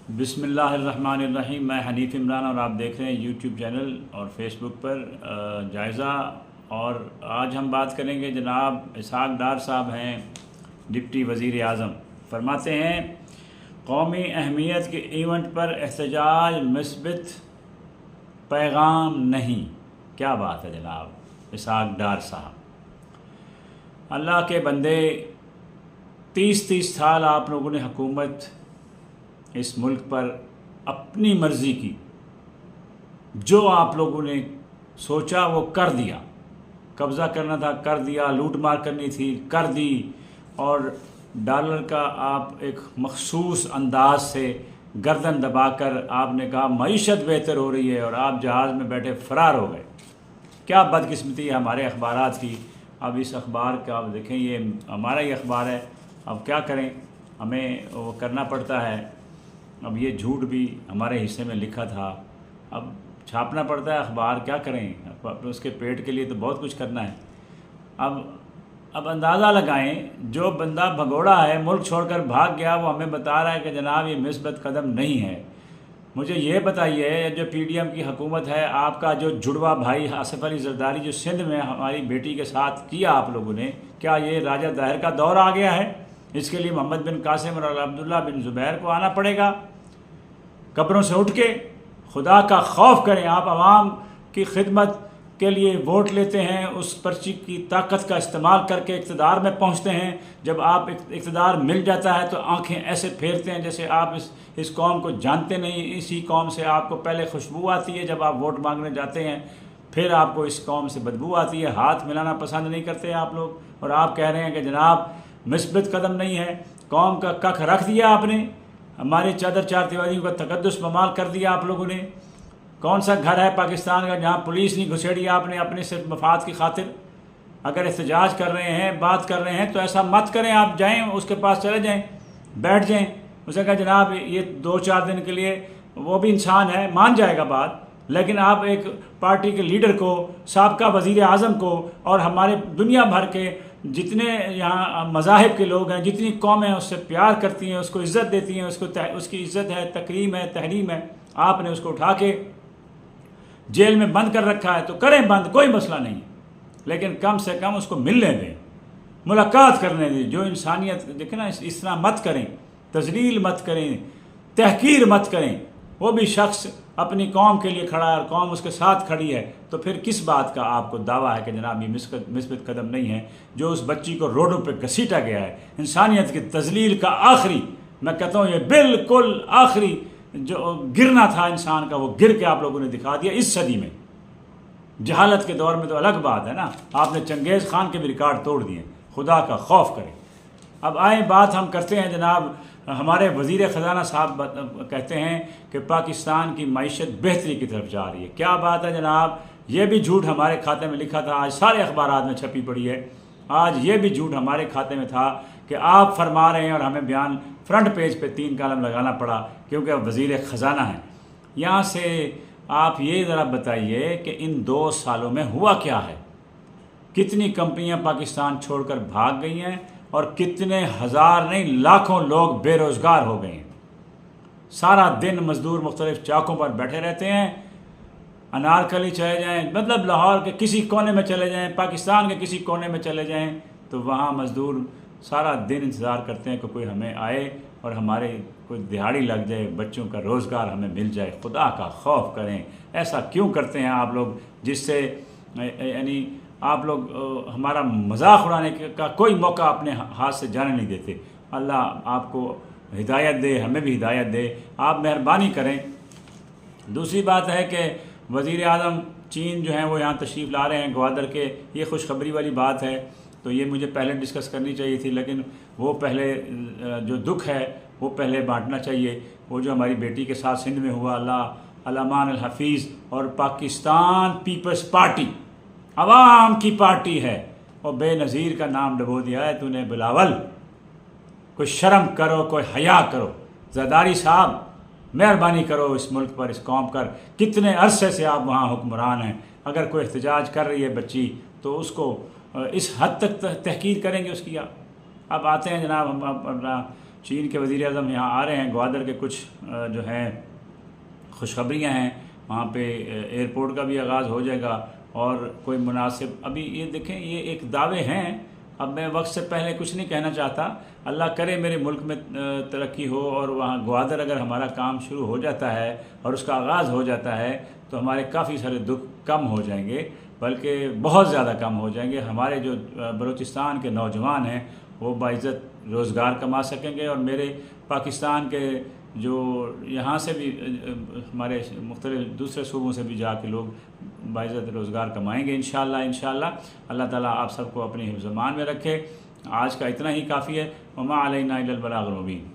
बिस्मिल्लाहिर्रहमानिर्रहीम। मैं हनीफ इमरान और आप देख रहे हैं यूट्यूब चैनल और फेसबुक पर जायज़ा। और आज हम बात करेंगे, जनाब इसहाक डार साहब हैं डिप्टी वज़ीर आज़म, फरमाते हैं कौमी अहमियत के इवेंट पर एहतजाज मुस्बित पैगाम नहीं। क्या बात है जनाब इसहाक डार साहब। अल्लाह के बंदे, 30 साल आप लोगों ने हुकूमत इस मुल्क पर अपनी मर्ज़ी की, जो आप लोगों ने सोचा वो कर दिया। कब्ज़ा करना था कर दिया, लूट मार करनी थी कर दी, और डॉलर का आप एक मखसूस अंदाज से गर्दन दबाकर आपने कहा मईशत बेहतर हो रही है, और आप जहाज़ में बैठे फ़रार हो गए। क्या बदकिस्मती है हमारे अखबारात की। अब इस अखबार का आप देखें, ये हमारा ही अखबार है, अब क्या करें, हमें वो करना पड़ता है। अब ये झूठ भी हमारे हिस्से में लिखा था, अब छापना पड़ता है अखबार, क्या करें, उसके पेट के लिए तो बहुत कुछ करना है। अब अंदाज़ा लगाएं, जो बंदा भगोड़ा है, मुल्क छोड़कर भाग गया, वो हमें बता रहा है कि जनाब ये मुस्बत कदम नहीं है। मुझे ये बताइए, जो PDM की हुकूमत है, आपका जो जुड़वा भाई आसिफ अली जरदारी जो सिंध में हमारी बेटी के साथ किया आप लोगों ने, क्या ये राजा दाहिर का दौर आ गया है? इसके लिए मोहम्मद बिन कासिम और अब्दुल्ला बिन ज़ुबैर को आना पड़ेगा। कब्रों से उठ के खुदा का खौफ करें। आप आवाम की खिदमत के लिए वोट लेते हैं, उस पर्ची की ताकत का इस्तेमाल करके इक़्तिदार में पहुंचते हैं। जब आप इक़्तिदार मिल जाता है तो आंखें ऐसे फेरते हैं जैसे आप इस कौम को जानते नहीं। इसी कौम से आपको पहले खुशबू आती है जब आप वोट मांगने जाते हैं, फिर आपको इस कौम से बदबू आती है। हाथ मिलाना पसंद नहीं करते आप लोग, और आप कह रहे हैं कि जनाब मुस्बित कदम नहीं है। कौम का कख रख दिया आपने, हमारे चादर चार दीवारियों का तकद्दुस बमाल कर दिया आप लोगों ने। कौन सा घर है पाकिस्तान का जहाँ पुलिस नहीं घुसेड़ी आपने अपने सिर्फ मफाद की खातिर? अगर एहतजाज कर रहे हैं, बात कर रहे हैं, तो ऐसा मत करें। आप जाएं, उसके पास चले जाएं, बैठ जाएं, उसे कहा जनाब ये 2-4 दिन के लिए, वो भी इंसान है, मान जाएगा बात। लेकिन आप एक पार्टी के लीडर को, साबका वज़ीर आज़म को, और हमारे दुनिया भर के जितने यहाँ मज़ाहिब के लोग हैं, जितनी कौमें उससे प्यार करती हैं, उसको इज़्ज़त देती हैं, उसकी इज़्ज़त है, तकरीम है, तहरीम है, आपने उसको उठा के जेल में बंद कर रखा है। तो करें बंद, कोई मसला नहीं, लेकिन कम से कम उसको मिलने दें, मुलाकात करने दें। जो इंसानियत देखें ना, इस तरह मत करें, तजलील मत करें, तहकीर मत करें। वो भी शख्स अपनी कौम के लिए खड़ा है और कौम उसके साथ खड़ी है, तो फिर किस बात का आपको दावा है कि जनाब ये मुस्बित कदम नहीं है? जो उस बच्ची को रोडों पे घसीटा गया है, इंसानियत की तजलील का आखिरी, मैं कहता हूँ ये बिल्कुल आखिरी जो गिरना था इंसान का, वो गिर के आप लोगों ने दिखा दिया इस सदी में। जहालत के दौर में तो अलग बात है ना, आपने चंगेज़ खान के भी रिकॉर्ड तोड़ दिए। खुदा का खौफ करें। अब आए बात हम करते हैं, जनाब हमारे वज़ीर ख़जाना साहब कहते हैं कि पाकिस्तान की मईशत बेहतरी की तरफ जा रही है। क्या बात है जनाब, ये भी झूठ हमारे खाते में लिखा था, आज सारे अखबारात में छपी पड़ी है। आज ये भी झूठ हमारे खाते में था कि आप फरमा रहे हैं, और हमें बयान फ्रंट पेज पे 3 कॉलम लगाना पड़ा क्योंकि अब वज़ीर ख़जाना है। यहाँ से आप ये ज़रा बताइए कि इन 2 सालों में हुआ क्या है? कितनी कंपनियाँ पाकिस्तान छोड़कर भाग गई हैं, और कितने हज़ार नहीं लाखों लोग बेरोज़गार हो गए हैं। सारा दिन मज़दूर मुख्तलिफ़ चाकों पर बैठे रहते हैं। अनारकली चले जाएं, मतलब लाहौर के किसी कोने में चले जाएं, पाकिस्तान के किसी कोने में चले जाएं, तो वहाँ मज़दूर सारा दिन इंतज़ार करते हैं कि कोई हमें आए और हमारे कोई दिहाड़ी लग जाए, बच्चों का रोज़गार हमें मिल जाए। खुदा का खौफ करें। ऐसा क्यों करते हैं आप लोग, जिससे यानी आप लोग हमारा मजाक उड़ाने का कोई मौका अपने हाथ से जाने नहीं देते। अल्लाह आपको हिदायत दे, हमें भी हिदायत दे, आप मेहरबानी करें। दूसरी बात है कि वज़ीर आज़म चीन जो हैं वो यहाँ तशरीफ़ ला रहे हैं, ग्वादर के। ये खुशखबरी वाली बात है, तो ये मुझे पहले डिस्कस करनी चाहिए थी, लेकिन वो पहले जो दुख है वो पहले बांटना चाहिए। वो जो हमारी बेटी के साथ सिंध में हुआ, अल्लाह अलामान अल हफीज़, और पाकिस्तान पीपल्स पार्टी अवाम की पार्टी है, और बेनज़ीर का नाम डबो दिया है तूने बिलावल। कोई शर्म करो, कोई हया करो। ज़रदारी साहब मेहरबानी करो इस मुल्क पर, इस कौम पर। कितने अरसे से आप वहाँ हुक्मरान हैं। अगर कोई एहतजाज कर रही है बच्ची, तो उसको इस हद तक तहकीर करेंगे उसकी। अब आते हैं जनाब हम अपना चीन के वज़ीर आज़म यहाँ आ रहे हैं। ग्वादर के कुछ जो हैं खुशखबरियाँ हैं, वहाँ पे एयरपोर्ट का भी आगाज़ हो जाएगा और कोई मुनासिब, अभी ये देखें ये एक दावे हैं। अब मैं वक्त से पहले कुछ नहीं कहना चाहता। अल्लाह करे मेरे मुल्क में तरक्की हो और वहाँ ग्वादर अगर हमारा काम शुरू हो जाता है और उसका आगाज़ हो जाता है तो हमारे काफ़ी सारे दुख कम हो जाएंगे, बल्कि बहुत ज़्यादा कम हो जाएंगे। हमारे जो बलूचिस्तान के नौजवान हैं वो बाइज़्ज़त रोज़गार कमा सकेंगे और मेरे पाकिस्तान के जो यहाँ से भी हमारे मुख्तलिफ दूसरे सूबों से भी जाके लोग बाइज़्ज़त रोज़गार कमाएंगे इंशाअल्लाह। अल्लाह ताला आप सबको अपनी हिफ्ज़-ए-मान में रखे। आज का इतना ही काफ़ी है। वमा अलैना इल्लल बलागुल मुबीन।